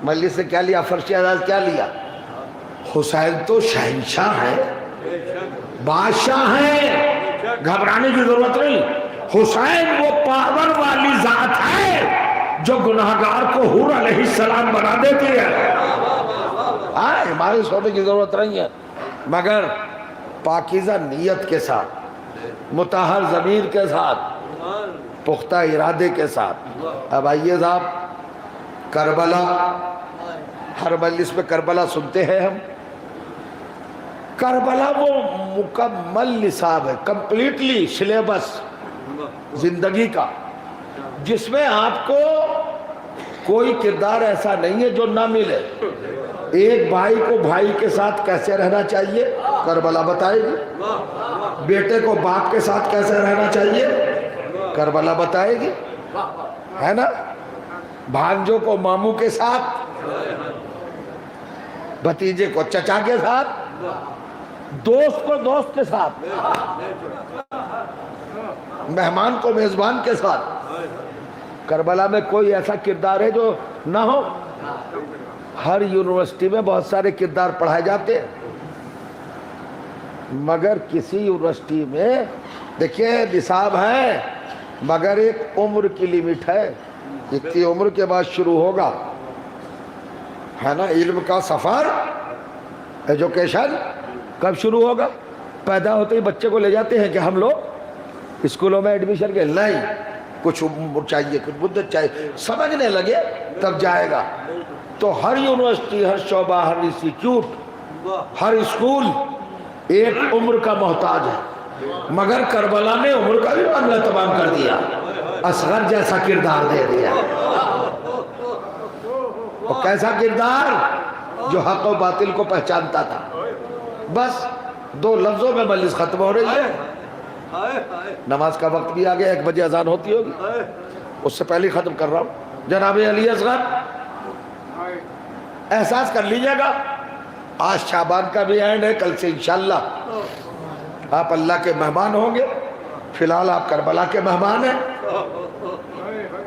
مجلس سے کیا لیا؟ فرش اعزاز کیا لیا؟ حسین تو شہنشاہ ہے، بادشاہ ہے، گھبرانے کی ضرورت نہیں۔ حسین وہ پاور والی ذات ہے جو گناہگار کو حور علیہ السلام بنا دیتی ہے۔ ہماری سونے کی ضرورت نہیں ہے، مگر پاکیزہ نیت کے ساتھ، مطہر ضمیر کے ساتھ، پختہ ارادے کے ساتھ۔ اب آئیے صاحب، کربلا، ہر مجلس میں کربلا سنتے ہیں ہم۔ کربلا وہ مکمل نصاب ہے، کمپلیٹلی سلیبس زندگی کا، جس میں آپ کو کوئی کردار ایسا نہیں ہے جو نہ ملے۔ ایک بھائی کو بھائی کے ساتھ کیسے رہنا چاہیے کربلا بتائے گی، بیٹے کو باپ کے ساتھ کیسے رہنا چاہیے کربلا بتائے گی، ہے نا؟ بھانجوں کو ماموں کے ساتھ، بھتیجے کو چچا کے ساتھ، دوست کو دوست کے ساتھ، مہمان کو میزبان کے ساتھ۔ کربلا میں کوئی ایسا کردار ہے جو نہ ہو؟ ہر یونیورسٹی میں بہت سارے کردار پڑھائے جاتے ہیں، مگر کسی یونیورسٹی میں دیکھیے نصاب ہے، مگر ایک عمر کی لیمٹ ہے، اتنی عمر کے بعد شروع ہوگا، ہے نا؟ علم کا سفر، ایجوکیشن کب شروع ہوگا؟ پیدا ہوتے ہی بچے کو لے جاتے ہیں کہ ہم لوگ اسکولوں میں ایڈمیشن کے، نہیں، کچھ عمر چاہیے، کچھ مدت چاہیے، سمجھنے لگے تب جائے گا۔ تو ہر یونیورسٹی، ہر شعبہ، ہر انسٹیٹیوٹ، ہر اسکول ایک عمر کا محتاج ہے، مگر کربلا نے عمر کا بھی معاملہ تمام کر دیا، اصغر جیسا کردار دے دیا۔ اور کیسا کردار؟ جو حق و باطل کو پہچانتا تھا۔ بس 2 لفظوں میں مجلس ختم ہو رہی ہے، نماز کا وقت بھی آ گیا، 1 بجے اذان ہوتی ہوگی، اس سے پہلے ختم کر رہا ہوں۔ جناب علی اصغر احساس کر لیجئے گا، آج شعبان کا بھی اینڈ ہے، کل سے انشاءاللہ آپ اللہ کے مہمان ہوں گے۔ فی الحال آپ کربلا کے مہمان ہیں،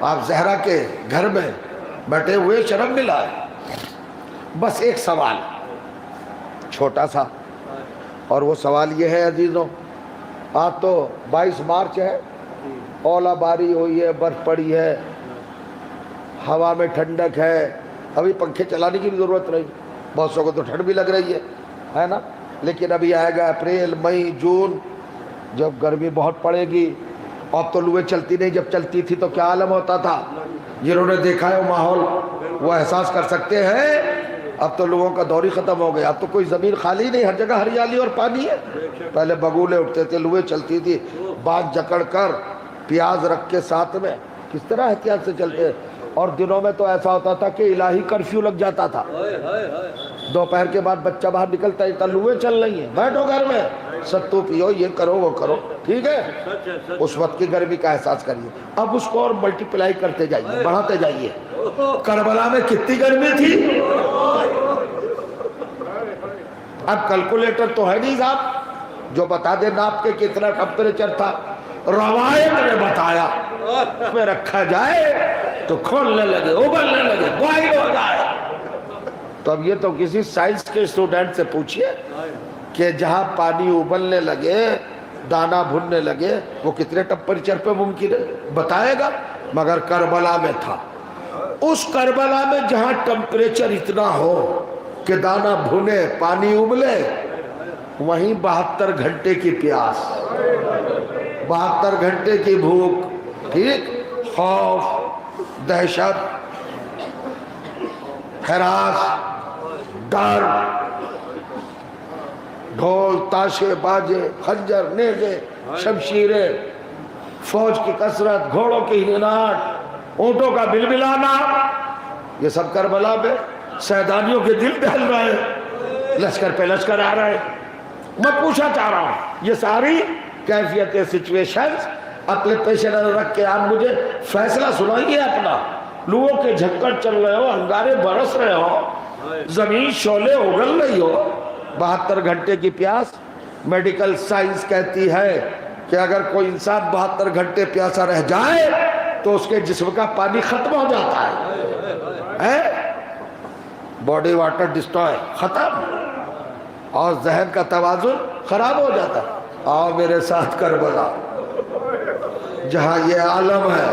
آپ زہرا کے گھر میں بیٹھے ہوئے شرم ملا ہے۔ بس ایک سوال چھوٹا سا، اور وہ سوال یہ ہے عزیزوں، آج تو 22 مارچ ہے، اولا باری ہوئی ہے، برف پڑی ہے، ہوا میں ٹھنڈک ہے، ابھی پنکھے چلانے کی بھی ضرورت نہیں، بہت سو کو تو ٹھنڈ بھی لگ رہی ہے نا؟ لیکن ابھی آئے گا اپریل، مئی، جون، جب گرمی بہت پڑے گی۔ اب تو لویں چلتی نہیں، جب چلتی تھی تو کیا عالم ہوتا تھا، جنہوں نے دیکھا ہے وہ ماحول وہ احساس کر سکتے ہیں۔ اب تو لوگوں کا دور ہی ختم ہو گیا، اب تو کوئی زمین خالی نہیں، ہر جگہ ہریالی اور پانی ہے۔ پہلے بگولے اٹھتے تھے، لویں چلتی تھی، بانس جکڑ کر پیاز رکھ کے ساتھ میں کس طرح احتیاط سے چلتے، اور دنوں میں تو ایسا ہوتا تھا کہ الہی کرفیو لگ جاتا تھا، دوپہر کے بعد بچہ باہر نکلتا ہے، لویں چل رہی ہیں، بیٹھو گھر میں، ستو پیو، یہ کرو وہ کرو، ٹھیک ہے؟ اس وقت کی گرمی کا احساس کریے، اب اس کو اور ملٹی پلائی کرتے جائیے، بڑھاتے جائیے۔ کربلا میں کتنی گرمی تھی، اب کیلکولیٹر تو ہے نہیں صاحب جو بتا دے ناپ کے کتنا ٹمپریچر تھا، روایت نے بتایا، اس میں رکھا جائے تو کھولنے لگے، ابلنے لگے، بوائل ہو جائے۔ تو اب یہ تو کسی سائنس کے اسٹوڈنٹ سے پوچھئے کہ جہاں پانی ابلنے لگے، دانا بھننے لگے، وہ کتنے ٹمپریچر پہ ممکن ہے بتائے گا، مگر کربلا میں تھا۔ اس کربلا میں جہاں ٹمپریچر اتنا ہو کہ دانا بھنے، پانی ابلے، وہیں 72 گھنٹے کی پیاس، 72 گھنٹے کی بھوک، ٹھیک، خوف، دہشت، ہراس، ڈر، ڈھول، تاشے، باجے، خنجر، نیزے، شمشیریں، فوج کی کثرت، گھوڑوں کی ہناٹ، اونٹوں کا بلبلانا، یہ سب کربلا میں سیدانیوں کے دل دہل رہے ہیں، لشکر پہ لشکر آ رہے ہیں۔ میں پوچھنا چاہ رہا ہوں، یہ ساری کیفیت سچویشنز اپنے پیش نظر رکھ کے آپ مجھے فیصلہ سنائیے اپنا۔ لوگوں کے جھکڑ چل رہے ہو، انگارے برس رہے ہو، زمین شعلے اگل رہی ہو، 72 گھنٹے کی پیاس۔ میڈیکل سائنس کہتی ہے کہ اگر کوئی انسان 72 گھنٹے پیاسا رہ جائے تو اس کے جسم کا پانی ختم ہو جاتا ہے۔ باڈی واٹر ڈسٹرائے، ختم، اور ذہن کا توازن خراب ہو جاتا ہے۔ آؤ میرے ساتھ کربلا، جہاں یہ عالم ہے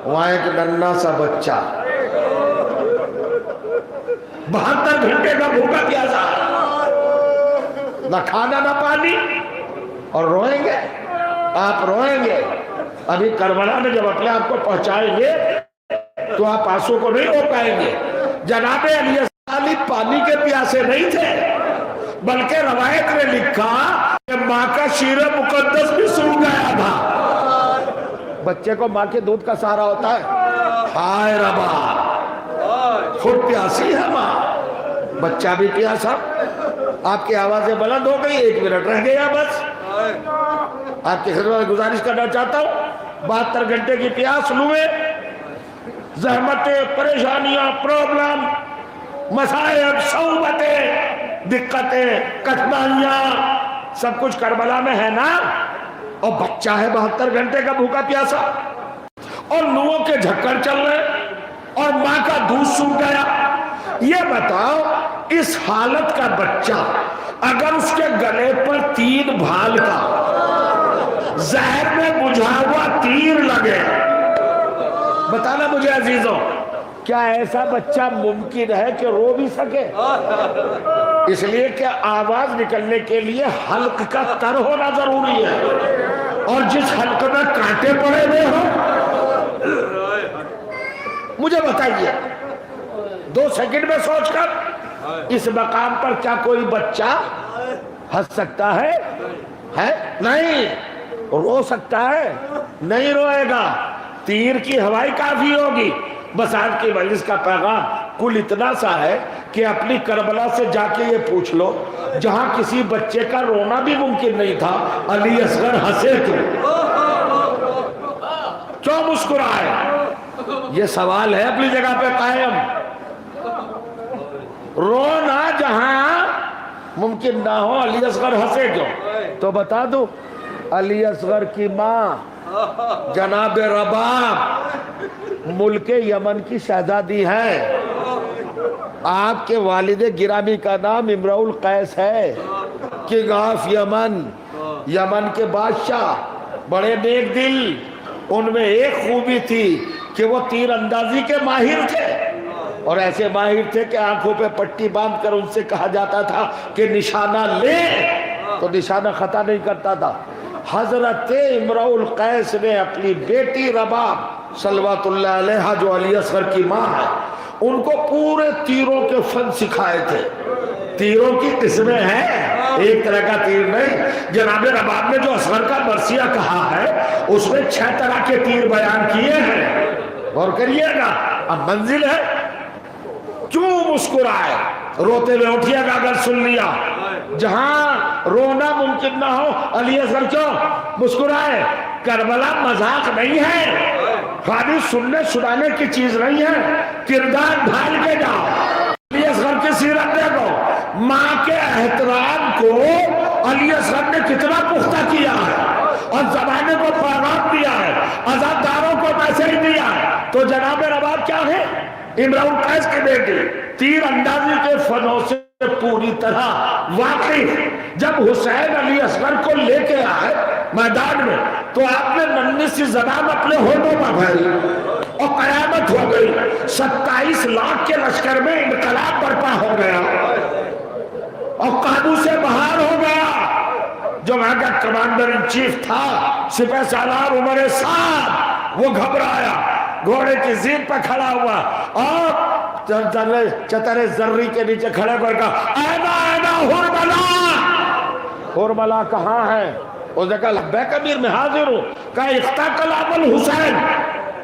وہاں ایک ننھا سا بچہ 72 گھنٹے کا بھوکا پیاسا، نہ کھانا نہ پانی، اور روئیں گے، آپ روئیں گے۔ ابھی کربلا میں جب اپنے آپ کو پہنچائیں گے تو آپ آنسو کو نہیں رو پائیں گے۔ جناب علی طالب پانی کے پیاسے نہیں تھے، بلکہ روایت نے لکھا کہ ماں کا شیر مقدس بھی سوکھ گیا تھا۔ بچے کو ماں کے دودھ کا سہارا ہوتا ہے، ہائے ربا، خود پیاسی ہے ماں، بچہ بھی پیاسا۔ آپ کی آوازیں بلند ہو گئی، 1 منٹ رہ گیا بس۔ آپ کی خدمت میں گزارش کرنا چاہتا ہوں، 72 گھنٹے کی پیاس لوئے، زحمتیں، پریشانیاں، پرابلم، مسائب، صعوبتیں، دقتیں، کٹھنائیاں، سب کچھ کربلا میں ہے نا۔ اور بچہ ہے 72 گھنٹے کا بھوکا پیاسا، اور لوگوں کے جھکر چل رہے، اور ماں کا دودھ سوکھ گیا۔ یہ بتاؤ اس حالت کا بچہ اگر اس کے گلے پر 3 بھال کا زہر میں بجھا ہوا تیر لگے، بتانا مجھے عزیزوں، کیا ایسا بچہ ممکن ہے کہ رو بھی سکے؟ اس لیے کہ آواز نکلنے کے لیے حلق کا تر ہونا ضروری ہے، اور جس حلق میں کانٹے پڑے ہوئے ہوں، مجھے بتائیے 2 سیکنڈ میں سوچ کر، اس مقام پر کیا کوئی بچہ ہنس سکتا ہے؟ نہیں۔ رو سکتا ہے؟ نہیں روئے گا۔ تیر کی ہوائی کافی ہوگی۔ بس آج کی مجلس کا پیغام کل اتنا سا ہے کہ اپنی کربلا سے جا کے یہ پوچھ لو، جہاں کسی بچے کا رونا بھی ممکن نہیں تھا، علی اصغر ہنسے کیوں مسکرائے؟ یہ سوال ہے اپنی جگہ پہ قائم۔ رونا جہاں ممکن نہ ہو، علی اصغر ہنسے کیوں؟ تو بتا دوں، علی اصغر کی ماں جناب رباب ملک یمن کی شہزادی ہے۔ آپ کے والد گرامی کا نام امرؤ القیس ہے، کنگ آف یمن، یمن کے بادشاہ، بڑے نیک دل۔ ان میں ایک خوبی تھی کہ وہ تیر اندازی کے ماہر تھے، اور ایسے ماہر تھے کہ آنکھوں پہ پٹی باندھ کر ان سے کہا جاتا تھا کہ نشانہ لے تو نشانہ خطا نہیں کرتا تھا۔ حضرت امرؤ القیس نے اپنی بیٹی رباب صلوات اللہ علیہا جو علی اصغر کی ماں ہے، ان کو پورے تیروں کے فن سکھائے تھے۔ تیروں کی قسمیں ہیں، ایک طرح کا تیر نہیں۔ جناب رباب نے جو اصغر کا مرثیہ کہا ہے اس میں 6 طرح کے تیر بیان کیے ہیں، غور کریے گا۔ اب منزل ہے، کیوں مسکرائے؟ روتے ہوئے اٹھیے گا اگر سن لیا۔ جہاں رونا ممکن نہ ہو، علی اصغر کیوں مسکرائے؟ کربلا مذاق نہیں ہے، خالی سننے سنانے کی چیز نہیں ہے، کردار ڈھال کے جاؤ۔ علی اصغر کی سیرت دیکھو، ماں کے احترام کو علی اصغر نے کتنا پختہ کیا ہے، اور زمانے کو پیغام دیا ہے، عزاداروں کو میسج دیا ہے۔ تو جناب رباب کیا ہے؟ امرؤ القیس کی بیٹی، تیر اندازی کے فنوں سے پوری طرح واقف۔ جب حسین علی اصغر کو لے کے آئے میدان میں تو آپ نے ننھی سی زبان اپنے ہونٹوں میں بھری، اور قیامت ہو گئی۔ 27 لاکھ کے لشکر میں انقلاب برپا ہو گیا، اور قابو سے باہر ہو گیا۔ جو وہاں کا کمانڈر ان چیف تھا سپہ سالار عمر سعد، وہ گھبرایا، گھوڑے کی زین پہ کھڑا ہوا، اور چتر زرری کے نیچے کھڑے کر کہا، اینا اینا ہرملا، ہرملا کہاں ہے؟ اس نے کہا لبیک امیر میں حاضر ہوں۔ کہا اختا کلام الحسین،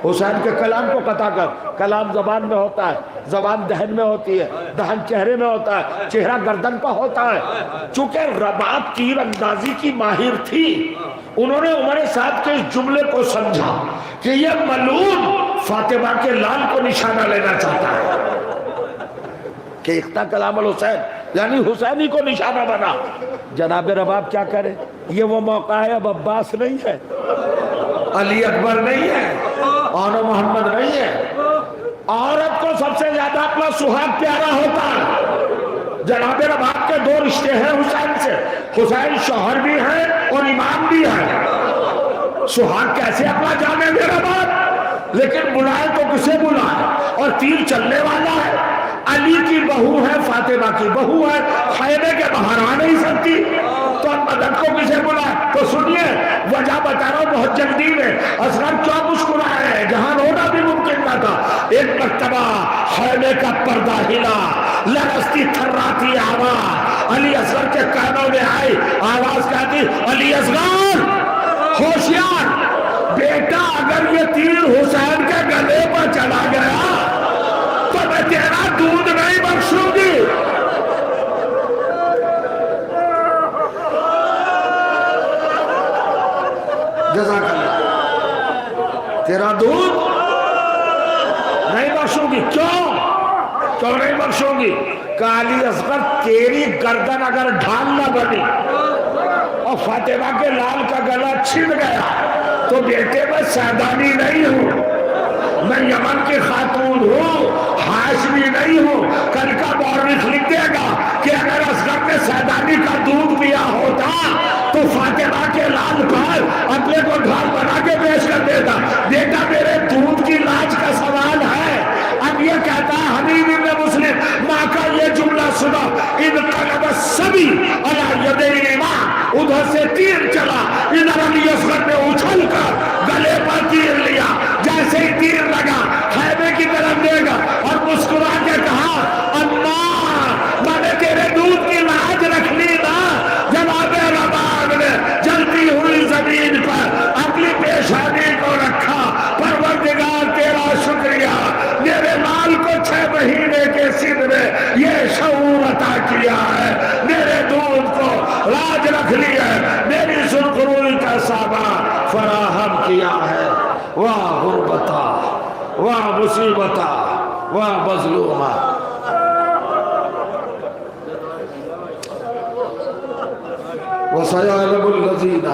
حسین کے کلام کو قطع کر۔ کلام زبان میں ہوتا ہے، زبان دہن میں ہوتی ہے، دہن چہرے میں ہوتا ہے، چہرہ گردن پہ ہوتا ہے۔ چونکہ رباب تیر اندازی کی ماہر تھی، انہوں نے عمر سعد کے اس جملے کو سمجھا کہ یہ ملعون فاطمہ کے لال کو نشانہ لینا چاہتا ہے، کہ اختا کلام الحسین یعنی حسینی کو نشانہ بنا۔ جناب رباب کیا کرے؟ یہ وہ موقع ہے، اب عباس نہیں ہے، علی اکبر نہیں ہے، اور محمد نہیں ہے، عورت کو سب سے زیادہ اپنا سہاگ پیارا ہوتا ہے۔ جناب رباب کے دو رشتے ہیں حسین سے، حسین شوہر بھی ہے اور امام بھی ہے۔ سہاگ کیسے اپنا جانے میرا باپ، لیکن بلائے تو کسے بلائے، اور تیر چلنے والا ہے۔ علی کی بہو ہے، فاطمہ کی بہو ہے، خیمے کے باہر آ نہیں سکتی، تو مدد کو کسے بلائے؟ تو سنیے وجہ بتا رہا ہوں بہت جلدی میں۔ اصغر کیوں مسکرائے ہیں جہاں رونا بھی ممکن نہ تھا؟ ایک مرتبہ خیمے کا پردہ ہلا، لرزتی تھراتی آواز علی اصغر کے کانوں میں آئی۔ آواز کہتی علی اصغر ہوشیار بیٹا، اگر یہ تیر حسین کے گلے پر چلا گیا تو میں تیرا دودھ نہیں بخشوں گی۔ جزاک اللہ، تیرا دودھ نہیں بخشوں گی۔ کیوں نہیں بخشوں گی؟ کہ علی اصغر تیری گردن اگر ڈھال نہ بنی اور فاطمہ کے لال کا گلا چھن گیا تو بیٹے میں سیدانی نہیں ہوں، میں یمن کی خاتون ہوں، ہاشمی نہیں ہوں۔ کل کا مورخ لکھ دے گا کہ اگر اصغر نے سیدانی کا دودھ پیا ہوتا تو فاطمہ کے لال پر اپنے کو ڈھال بنا کے پیش کر دیتا۔ بیٹا میرے دودھ کی لاج کا سوال ہے۔ اب یہ کہتا ہے حبیب ابن مسلم، ماں کا یہ جملہ سنا، انقلب الصبی علی ید الامام، ادھر سے تیر چلا، ادھر علی اصغر نے اچھل کر گلے پر تیر لیا، جیسے ہی تیر لگا خیمے کی طرف دے گا اور مسکرا کے کہا اماں میں نے تیرے دودھ کی لاج رکھ لی نا۔ جناب رباب نے جلتی ہوئی زمین پر اپنی پیشانی کو رکھا، پروردگار تیرا شکریہ، میرے مال کو 6 مہینے کے سن میں یہ شعور عطا کیا ہے، میرے دودھ کو لاج رکھ لی ہے، میری سرخروئی کا سامان فراہم کیا ہے۔ واہ غربتا، واہ مصیبتا، واہ مظلومہ۔ وَسَيَعْلَمُ الَّذِينَ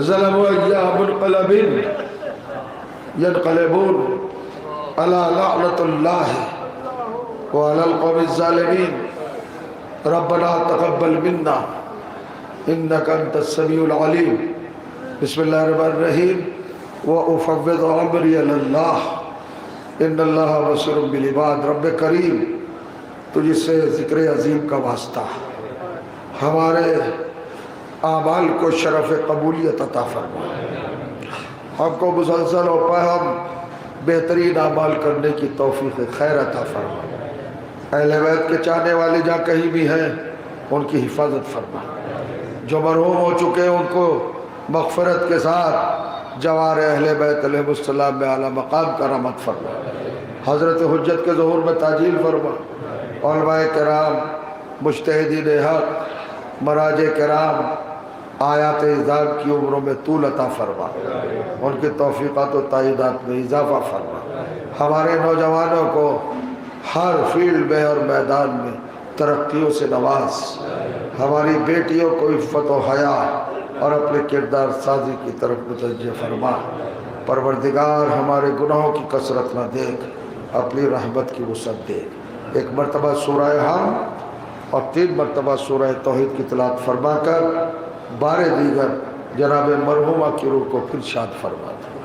ظَلَمُوا أَيَّ مُنْقَلَبٍ يَنْقَلِبُونَ أَلَا لَعْنَةُ اللَّهِ وَعَلَى الْقَوْمِ الظَّالِمِينَ رَبَّنَا تَقَبَّلْ مِنَّا إِنَّكَ أَنْتَ السَّمِيعُ الْعَلِيمُ۔ بسم اللہ الرحمن الرحیم۔ وَأُفَوِّضُ أَمْرِي إِلَى اللَّهِ إِنَّ اللَّهَ بَصِيرٌ بِالْعِبَادِ۔ رب کریم تجھ سے ذکر عظیم کا واسطہ، ہمارے اعمال کو شرف قبولیت عطا فرما، ہم کو مسلسل و پہم بہترین اعمال کرنے کی توفیق خیر عطا فرما۔ اہل بیت کے چاہنے والے جہاں کہیں بھی ہیں ان کی حفاظت فرما، جو مرحوم ہو چکے ہیں ان کو مغفرت کے ساتھ جوار اہل بیت علیہ السلام میں اعلیٰ مقام کرامت فرما، حضرت حجت کے ظہور میں تعجیل فرما، علماء کرام، مجتہدین حق، مراجع کرام، آیات اعزاز کی عمروں میں طول عطا فرما، ان کی توفیقات و تائیدات میں اضافہ فرما، ہمارے نوجوانوں کو ہر فیلڈ میں اور میدان میں ترقیوں سے نواز، ہماری بیٹیوں کو عفت و حیا اور اپنے کردار سازی کی طرف متوجہ فرما۔ پروردگار ہمارے گناہوں کی کثرت نہ دیکھ، اپنی رحمت کی وسعت دیکھ۔ ایک مرتبہ سورہ حم اور 3 مرتبہ سورہ توحید کی تلاوت فرما کر بار دیگر جناب مرحومہ کی روح کو پھر شاد فرما دیں۔